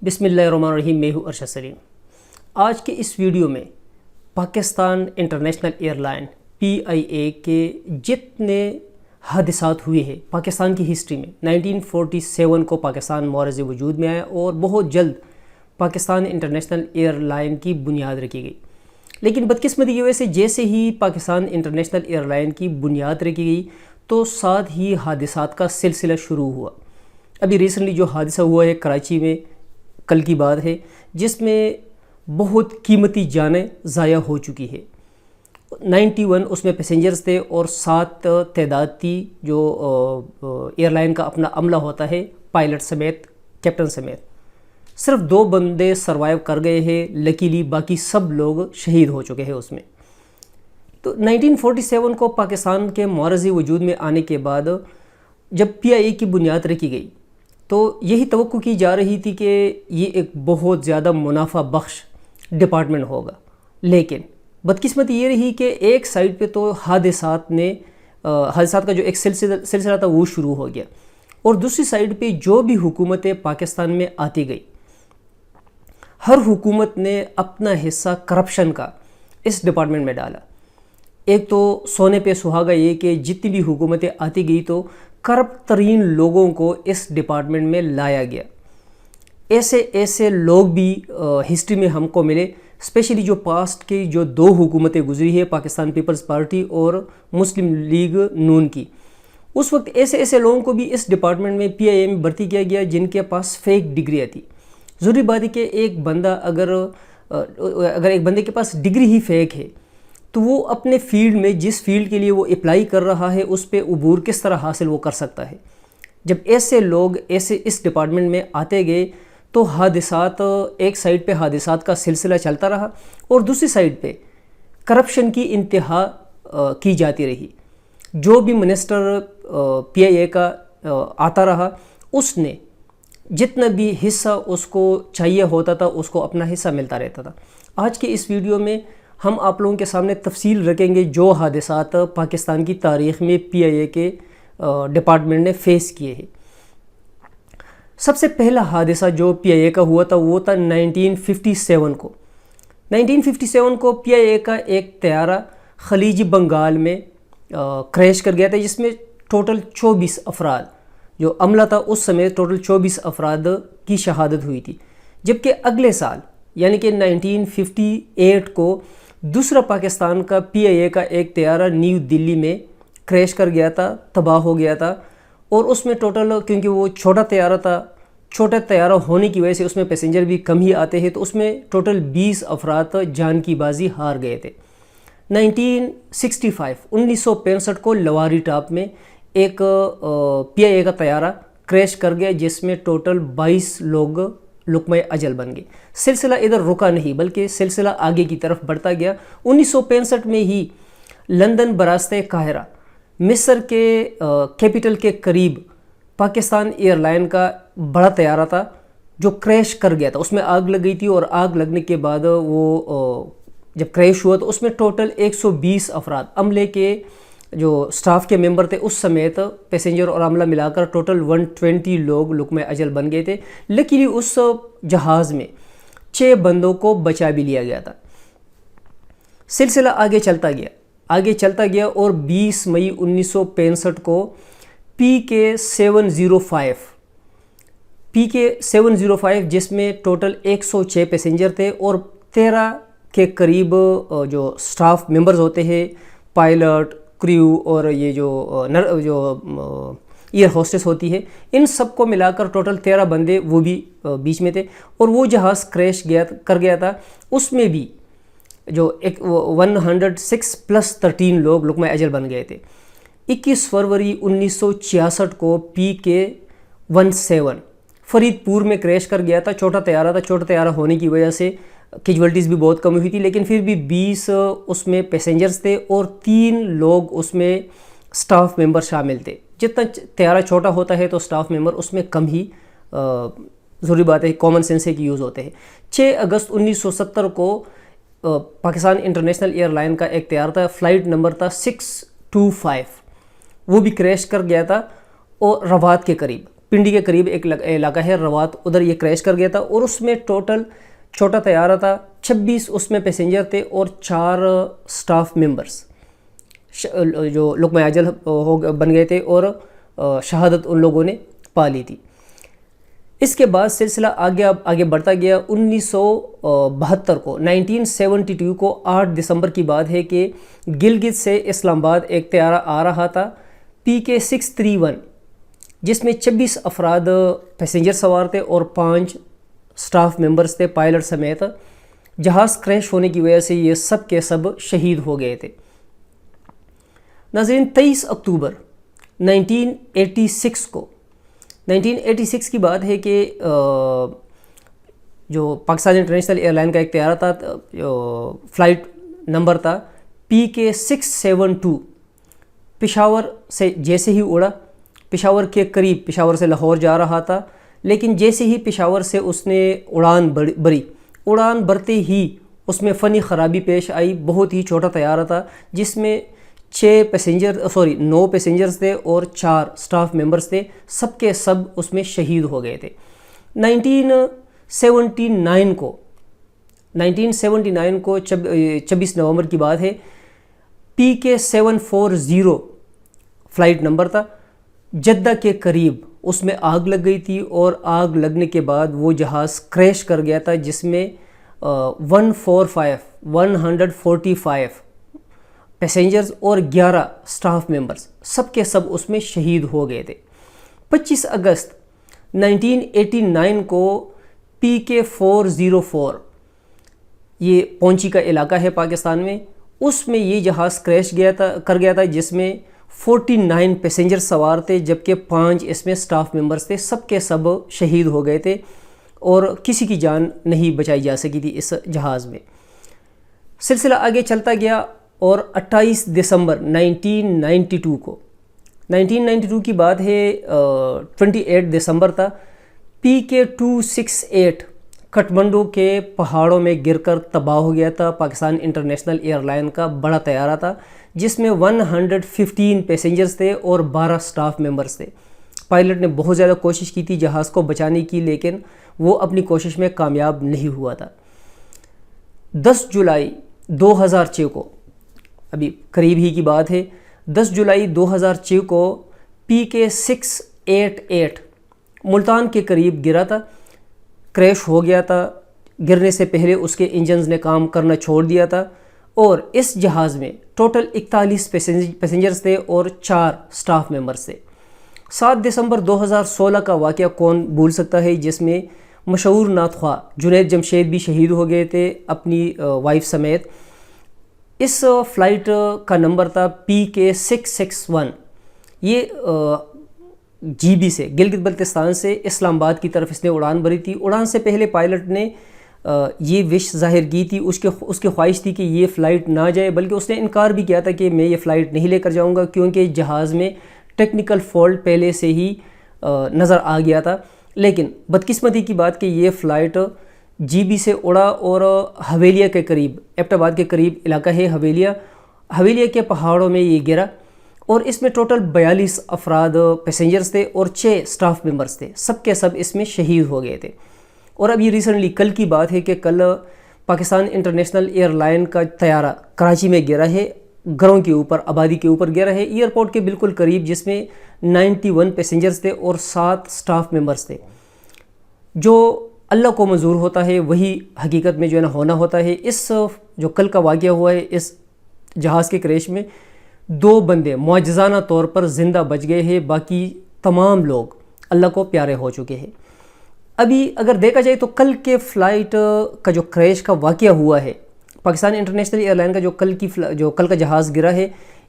بسم اللہ الرحمن الرحیم، میں ہوں ارشد سلیم۔ آج کے اس ویڈیو میں Pakistan international air line PIA کے جتنے حادثات ہوئے ہیں پاکستان کی ہسٹری میں، 1947 کو پاکستان معرض وجود میں آیا اور بہت جلد پاکستان انٹرنیشنل ایئر لائن کی بنیاد رکھی گئی۔ لیکن بدقسمتی کی وجہ سے جیسے ہی پاکستان انٹرنیشنل ایئر لائن کی بنیاد رکھی گئی تو ساتھ ہی حادثات کا سلسلہ شروع ہوا۔ ابھی ریسنٹلی جو حادثہ ہوا ہے کراچی میں، کل کی بات ہے، جس میں بہت قیمتی جانیں ضائع ہو چکی ہے۔ 91 اس میں پیسنجرز تھے اور 7 تعداد تھی جو ایئر لائن کا اپنا عملہ ہوتا ہے، پائلٹ سمیت، کیپٹن سمیت۔ صرف 2 بندے سروائیو کر گئے ہیں، لکیلی باقی سب لوگ شہید ہو چکے ہیں اس میں۔ تو 1947 کو پاکستان کے معرض وجود میں آنے کے بعد جب PIA کی بنیاد رکھی گئی تو یہی توقع کی جا رہی تھی کہ یہ ایک بہت زیادہ منافع بخش ڈپارٹمنٹ ہوگا، لیکن بدقسمتی یہ رہی کہ ایک سائڈ پہ تو حادثات کا جو ایک سلسلہ تھا وہ شروع ہو گیا، اور دوسری سائڈ پہ جو بھی حکومتیں پاکستان میں آتی گئی، ہر حکومت نے اپنا حصہ کرپشن کا اس ڈپارٹمنٹ میں ڈالا۔ ایک تو سونے پہ سہاگا یہ کہ جتنی بھی حکومتیں آتی گئی تو کرپٹ ترین لوگوں کو اس ڈپارٹمنٹ میں لایا گیا۔ ایسے لوگ بھی ہسٹری میں ہم کو ملے، اسپیشلی جو پاسٹ کی جو 2 حکومتیں گزری ہے، پاکستان پیپلز پارٹی اور مسلم لیگ نون کی، اس وقت ایسے لوگوں کو بھی اس ڈپارٹمنٹ میں PIA میں بھرتی کیا گیا جن کے پاس فیک ڈگریاں تھی۔ ضروری بات ہے کہ ایک بندہ اگر ایک بندے کے پاس ڈگری ہی فیک ہے تو وہ اپنے فیلڈ میں، جس فیلڈ کے لیے وہ اپلائی کر رہا ہے، اس پہ عبور کس طرح حاصل وہ کر سکتا ہے۔ جب ایسے لوگ اس ڈپارٹمنٹ میں آتے گئے تو حادثات، ایک سائڈ پہ حادثات کا سلسلہ چلتا رہا اور دوسری سائڈ پہ کرپشن کی انتہا کی جاتی رہی۔ جو بھی منسٹر PIA کا آتا رہا، اس نے جتنا بھی حصہ اس کو چاہیے ہوتا تھا اس کو اپنا حصہ ملتا رہتا تھا۔ آج کے اس ویڈیو میں ہم آپ لوگوں کے سامنے تفصیل رکھیں گے جو حادثات پاکستان کی تاریخ میں PIA کے ڈپارٹمنٹ نے فیس کیے ہیں۔ سب سے پہلا حادثہ جو PIA کا ہوا تھا وہ تھا 1957 کو۔ 1957 کو PIA کا ایک طیارہ خلیج بنگال میں کریش کر گیا تھا، جس میں ٹوٹل 24 افراد جو عملہ تھا اس سمیت ٹوٹل 24 افراد کی شہادت ہوئی تھی۔ جبکہ اگلے سال یعنی کہ 1958 کو دوسرا پاکستان کا PIA کا ایک طیارہ نیو دلی میں کریش کر گیا تھا، تباہ ہو گیا تھا، اور اس میں ٹوٹل، کیونکہ وہ چھوٹا طیارہ تھا، چھوٹا طیارہ ہونے کی وجہ سے اس میں پیسنجر بھی کم ہی آتے ہیں، تو اس میں ٹوٹل 20 افراد جان کی بازی ہار گئے تھے۔ 1965 کو لواری ٹاپ میں ایک PIA کا طیارہ کریش کر گیا جس میں ٹوٹل 22 لوگ لقمہ اجل بن گئے۔ سلسلہ ادھر رکا نہیں بلکہ سلسلہ آگے کی طرف بڑھتا گیا۔ 1965 میں ہی لندن براستہ قاہرہ، مصر کے کیپٹل کے قریب پاکستان ایئر لائن کا بڑا طیارہ تھا جو کریش کر گیا تھا۔ اس میں آگ لگ گئی تھی اور آگ لگنے کے بعد وہ جب کریش ہوا تو اس میں ٹوٹل 120 افراد عملے کے جو سٹاف کے ممبر تھے اس سمیت پیسنجر اور عملہ ملا کر ٹوٹل 120 لوگ لقمہ اجل بن گئے تھے۔ لیکن اس جہاز میں 6 بندوں کو بچا بھی لیا گیا تھا۔ سلسلہ آگے چلتا گیا اور 20 مئی 1965 کو PK-705 جس میں ٹوٹل 106 پیسنجر تھے اور 13 کے قریب جو سٹاف ممبرز ہوتے ہیں، پائلٹ، کریو اور یہ جو ایئر ہوسٹس ہوتی ہے، ان سب کو ملا کر ٹوٹل 13 بندے وہ بھی بیچ میں تھے، اور وہ جہاز کریش کر گیا تھا۔ اس میں بھی جو 106+13 لوگ لقمہ اجل بن گئے تھے۔ 21 فروری 1966 کو PK-17 فرید پور میں کریش کر گیا تھا۔ چھوٹا طیارہ ہونے کی وجہ سے کیجوالٹیز بھی بہت کم ہوئی تھی، لیکن پھر بھی 20 اس میں پیسنجرز تھے اور 3 لوگ اس میں سٹاف ممبر شامل تھے۔ جتنا طیارہ چھوٹا ہوتا ہے تو سٹاف ممبر اس میں کم ہی، ضروری بات ہے، کامن سینس کے یوز ہوتے ہیں۔ 6 اگست 1970 کو پاکستان انٹرنیشنل ایئر لائن کا ایک طیارہ تھا، فلائٹ نمبر تھا 625، وہ بھی کریش کر گیا تھا اور روات کے قریب پنڈی کے قریب ایک علاقہ ہے روات، ادھر یہ کریش کر گیا تھا، اور اس میں ٹوٹل چھوٹا طیارہ تھا، 26 اس میں پیسنجر تھے اور 4 سٹاف ممبرز جو لقمہ اجل بن گئے تھے اور شہادت ان لوگوں نے پا لی تھی۔ اس کے بعد سلسلہ آگے بڑھتا گیا۔ 1972 کو 1972 کو 8 دسمبر کی بات ہے کہ گلگت سے اسلام آباد ایک طیارہ آ رہا تھا PK-631، جس میں 26 افراد پیسنجر سوار تھے اور 5 سٹاف ممبرز تھے پائلٹ سمیت۔ جہاز کریش ہونے کی وجہ سے یہ سب کے سب شہید ہو گئے تھے۔ ناظرین، 23 اکتوبر 1986 کو 1986 کی بات ہے کہ جو پاکستان انٹرنیشنل ایئر لائن کا ایک طیارہ تھا، فلائٹ نمبر تھا PK-672، پشاور سے جیسے ہی اڑا، پشاور کے قریب، پشاور سے لاہور جا رہا تھا، لیکن جیسے ہی پشاور سے اس نے اڑان بھری، اڑان بھرتے ہی اس میں فنی خرابی پیش آئی۔ بہت ہی چھوٹا طیارہ تھا جس میں 9 پیسنجرز تھے اور 4 سٹاف ممبرز تھے، سب کے سب اس میں شہید ہو گئے تھے۔ 1979 کو 26 نومبر کی بات ہے، PK-740 فلائٹ نمبر تھا، جدہ کے قریب اس میں آگ لگ گئی تھی، اور آگ لگنے کے بعد وہ جہاز کریش کر گیا تھا، جس میں 145 پیسنجرز اور 11 سٹاف ممبرز سب کے سب اس میں شہید ہو گئے تھے۔ 25 اگست 1989 کو PK-404، یہ پونچی کا علاقہ ہے پاکستان میں، اس میں یہ جہاز کریش کر گیا تھا، جس میں 49 پیسنجر سوار تھے، جبکہ 5 اس میں سٹاف ممبرز تھے، سب کے سب شہید ہو گئے تھے اور کسی کی جان نہیں بچائی جا سکی تھی اس جہاز میں۔ سلسلہ آگے چلتا گیا اور 28 دسمبر 1992 کی بات ہے، 28 دسمبر تھا، PK-268 کٹھمنڈو کے پہاڑوں میں گر کر تباہ ہو گیا تھا۔ پاکستان انٹرنیشنل ایئر لائن کا بڑا طیارہ تھا، جس میں 115 پیسنجرز تھے اور 12 سٹاف ممبرز تھے۔ پائلٹ نے بہت زیادہ کوشش کی تھی جہاز کو بچانے کی، لیکن وہ اپنی کوشش میں کامیاب نہیں ہوا تھا۔ 10 جولائی 2006 کو، ابھی قریب ہی کی بات ہے، 10 جولائی 2006 کو PK-688 ملتان کے قریب گرا تھا، کریش ہو گیا تھا۔ گرنے سے پہلے اس کے انجنز نے کام کرنا چھوڑ دیا تھا، اور اس جہاز میں ٹوٹل 41 پیسنجرز تھے اور 4 سٹاف ممبرز تھے۔ 7 دسمبر 2016 کا واقعہ کون بھول سکتا ہے، جس میں مشہور نعت خواہ جنید جمشید بھی شہید ہو گئے تھے اپنی وائف سمیت۔ اس فلائٹ کا نمبر تھا PK-661، یہ GB سے، گلگت بلتستان سے اسلام آباد کی طرف اس نے اڑان بھری تھی۔ اڑان سے پہلے پائلٹ نے یہ وش ظاہر کی تھی، اس کی خواہش تھی کہ یہ فلائٹ نہ جائے، بلکہ اس نے انکار بھی کیا تھا کہ میں یہ فلائٹ نہیں لے کر جاؤں گا، کیونکہ جہاز میں ٹیکنیکل فالٹ پہلے سے ہی نظر آ گیا تھا۔ لیکن بدقسمتی کی بات کہ یہ فلائٹ GB سے اڑا اور حویلیہ کے قریب، ایبٹ آباد کے قریب علاقہ ہے حویلیہ کے پہاڑوں میں یہ گرا، اور اس میں ٹوٹل 42 افراد پیسنجرز تھے اور 6 سٹاف ممبرز تھے، سب کے سب اس میں شہید ہو گئے تھے۔ اور اب یہ ریسنٹلی کل کی بات ہے کہ کل پاکستان انٹرنیشنل ایئر لائن کا طیارہ کراچی میں گرا ہے، گھروں کے اوپر، آبادی کے اوپر گرا ہے، ایئرپورٹ کے بالکل قریب، جس میں 91 پیسنجرز تھے اور 7 سٹاف ممبرز تھے۔ جو اللہ کو منظور ہوتا ہے وہی حقیقت میں جو ہے نا ہونا ہوتا ہے۔ اس جو کل کا واقعہ ہوا ہے، اس جہاز کے کریش میں 2 بندے معجزانہ طور پر زندہ بچ گئے ہیں، باقی تمام لوگ اللہ کو پیارے ہو چکے ہیں۔ ابھی اگر دیکھا جائے تو کل کے فلائٹ کا جو کریش کا واقعہ ہوا ہے، پاکستان انٹرنیشنل ایئر لائن کا جو کل کا جہاز گرا ہے،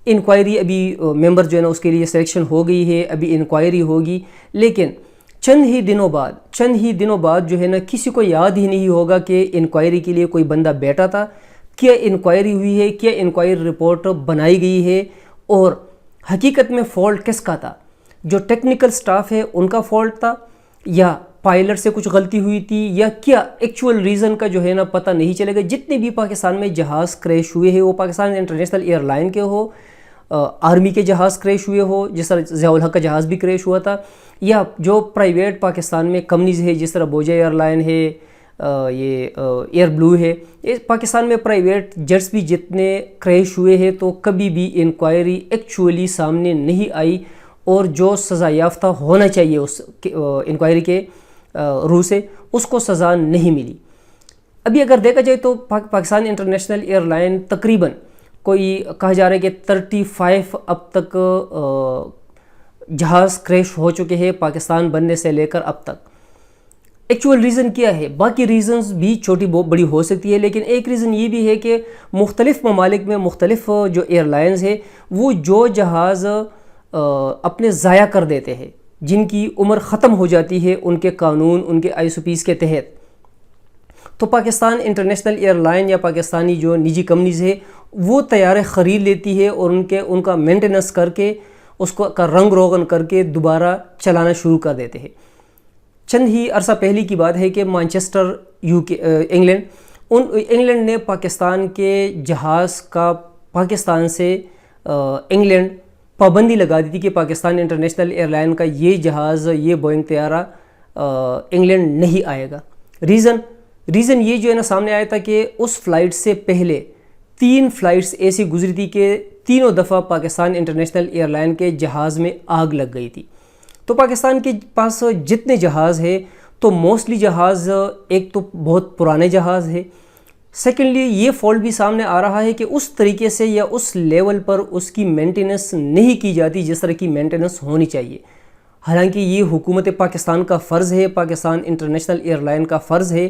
انکوائری ابھی ممبر جو ہے نا اس کے لیے سلیکشن ہو گئی ہے، ابھی انکوائری ہوگی، لیکن چند ہی دنوں بعد جو ہے نا کسی کو یاد ہی نہیں ہوگا کہ انکوائری کے لیے کوئی بندہ بیٹھا تھا، کیا انکوائری ہوئی ہے، کیا انکوائری رپورٹ بنائی گئی ہے، اور حقیقت میں فالٹ کس کا تھا؟ جو ٹیکنیکل سٹاف ہے ان کا فالٹ تھا، یا پائلٹ سے کچھ غلطی ہوئی تھی، یا کیا ایکچول ریزن کا جو ہے نا پتہ نہیں چلے گا۔ جتنے بھی پاکستان میں جہاز کریش ہوئے ہیں، وہ پاکستان انٹرنیشنل ایئر لائن کے ہو آرمی کے جہاز کریش ہوئے ہو، جس طرح ضیاء الحق کا جہاز بھی کریش ہوا تھا، یا جو پرائیویٹ پاکستان میں کمپنیز ہے جس طرح بوجھا ایئر لائن ہے، یہ ایئر بلو ہے، پاکستان میں پرائیویٹ جیٹس بھی جتنے کریش ہوئے ہیں تو کبھی بھی انکوائری ایکچولی سامنے نہیں آئی، اور جو سزا یافتہ ہونا چاہیے اس انکوائری کے روح سے اس کو سزا نہیں ملی۔ ابھی اگر دیکھا جائے تو پاکستان انٹرنیشنل ایئر لائن تقریباً کوئی کہا جا رہا ہے کہ 35 اب تک جہاز کریش ہو چکے ہیں پاکستان بننے سے لے کر اب تک۔ ایکچول ریزن کیا ہے؟ باقی ریزنز بھی چھوٹی بڑی ہو سکتی ہے، لیکن ایک ریزن یہ بھی ہے کہ مختلف ممالک میں مختلف جو ایئر لائنز ہیں وہ جو جہاز اپنے ضائع کر دیتے ہیں، جن کی عمر ختم ہو جاتی ہے ان کے قانون، ان کے ISOPs کے تحت، تو پاکستان انٹرنیشنل ایئر لائن یا پاکستانی جو نجی کمپنیز ہے وہ طیارے خرید لیتی ہے اور ان کا مینٹیننس کر کے اس کا رنگ روغن کر کے دوبارہ چلانا شروع کر دیتے ہیں۔ چند ہی عرصہ پہلے کی بات ہے کہ مانچسٹر انگلینڈ نے پاکستان کے جہاز کا پاکستان سے انگلینڈ پابندی لگا دی تھی کہ پاکستان انٹرنیشنل ایئر لائن کا یہ جہاز، یہ بوئنگ طیارہ انگلینڈ نہیں آئے گا۔ ریزن یہ جو ہے نا سامنے آیا تھا کہ اس فلائٹ سے پہلے 3 فلائٹس ایسی گزری تھی کہ تینوں دفعہ پاکستان انٹرنیشنل ایئر لائن کے جہاز میں آگ لگ گئی تھی۔ تو پاکستان کے پاس جتنے جہاز ہیں تو موسٹلی جہاز ایک تو بہت پرانے جہاز ہے، سیکنڈلی یہ فالٹ بھی سامنے آ رہا ہے کہ اس طریقے سے یا اس لیول پر اس کی مینٹیننس نہیں کی جاتی جس طرح کی مینٹیننس ہونی چاہیے۔ حالانکہ یہ حکومت پاکستان کا فرض ہے، پاکستان انٹرنیشنل ایئر لائن کا فرض ہے،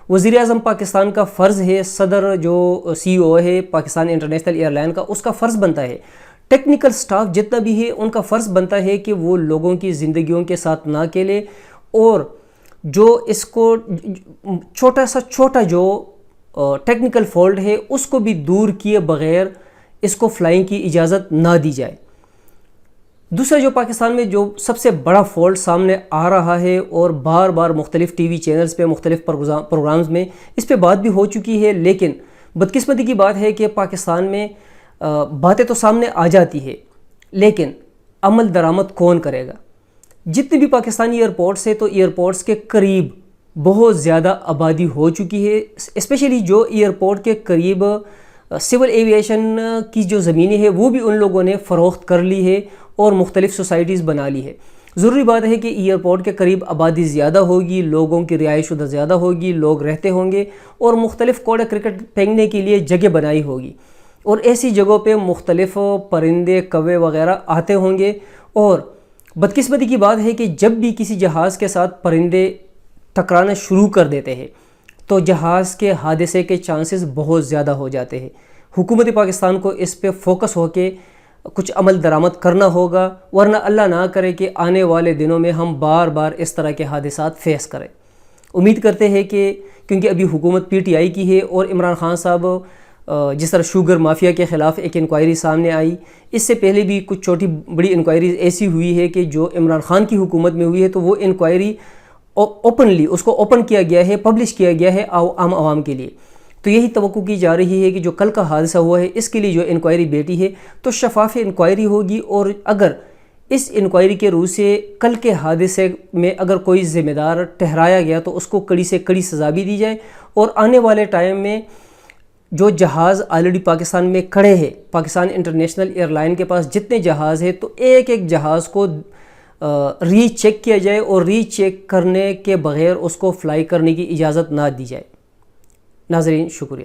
وزیر اعظم پاکستان کا فرض ہے، صدر جو CEO ہے پاکستان انٹرنیشنل ایئر لائن کا، اس کا فرض بنتا ہے، ٹیکنیکل سٹاف جتنا بھی ہے ان کا فرض بنتا ہے کہ وہ لوگوں کی زندگیوں کے ساتھ نہ کھیلے، اور جو اس کو چھوٹا جو ٹیکنیکل فالٹ ہے اس کو بھی دور کیے بغیر اس کو فلائنگ کی اجازت نہ دی جائے۔ دوسرا جو پاکستان میں جو سب سے بڑا فالٹ سامنے آ رہا ہے، اور بار بار مختلف ٹی وی چینلز پہ مختلف پروگرامز میں اس پہ بات بھی ہو چکی ہے، لیکن بدقسمتی کی بات ہے کہ پاکستان میں باتیں تو سامنے آ جاتی ہے لیکن عمل درآمد کون کرے گا؟ جتنے بھی پاکستانی ایئرپورٹس ہیں تو ایئرپورٹس کے قریب بہت زیادہ آبادی ہو چکی ہے، اسپیشلی جو ایئرپورٹ کے قریب سول ایویشن کی جو زمینیں ہیں وہ بھی ان لوگوں نے فروخت کر لی ہے اور مختلف سوسائٹیز بنا لی ہے۔ ضروری بات ہے کہ ایئرپورٹ کے قریب آبادی زیادہ ہوگی، لوگوں کی رہائش ادھر زیادہ ہوگی، لوگ رہتے ہوں گے، اور مختلف کوڑا کرکٹ پھینکنے کے لیے جگہ بنائی ہوگی، اور ایسی جگہوں پہ مختلف پرندے کوے وغیرہ آتے ہوں گے، اور بدقسمتی کی بات ہے کہ جب بھی کسی جہاز کے ساتھ پرندے ٹکرانا شروع کر دیتے ہیں تو جہاز کے حادثے کے چانسز بہت زیادہ ہو جاتے ہیں۔ حکومت پاکستان کو اس پہ فوکس ہو کے کچھ عمل درآمد کرنا ہوگا، ورنہ اللہ نہ کرے کہ آنے والے دنوں میں ہم بار بار اس طرح کے حادثات فیس کریں۔ امید کرتے ہیں کہ کیونکہ ابھی حکومت PTI کی ہے، اور عمران خان صاحب جس طرح شوگر مافیا کے خلاف ایک انکوائری سامنے آئی، اس سے پہلے بھی کچھ چھوٹی بڑی انکوائریز ایسی ہوئی ہے کہ جو عمران خان کی حکومت میں ہوئی ہے، تو وہ انکوائری اوپنلی اس کو اوپن کیا گیا ہے، پبلش کیا گیا ہے عام عوام کے لیے۔ تو یہی توقع کی جا رہی ہے کہ جو کل کا حادثہ ہوا ہے اس کے لیے جو انکوائری بیٹی ہے تو شفاف انکوائری ہوگی، اور اگر اس انکوائری کے روح سے کل کے حادثے میں اگر کوئی ذمہ دار ٹھہرایا گیا تو اس کو کڑی سے کڑی سزا بھی دی جائے، اور آنے والے ٹائم میں جو جہاز آلریڈی پاکستان میں کھڑے ہیں، پاکستان انٹرنیشنل ایئر لائن کے پاس جتنے جہاز ہیں تو ایک ایک جہاز کو ری چیک کیا جائے، اور ری چیک کرنے کے بغیر اس کو فلائی کرنے کی اجازت نہ دی جائے۔ ناظرین شکریہ۔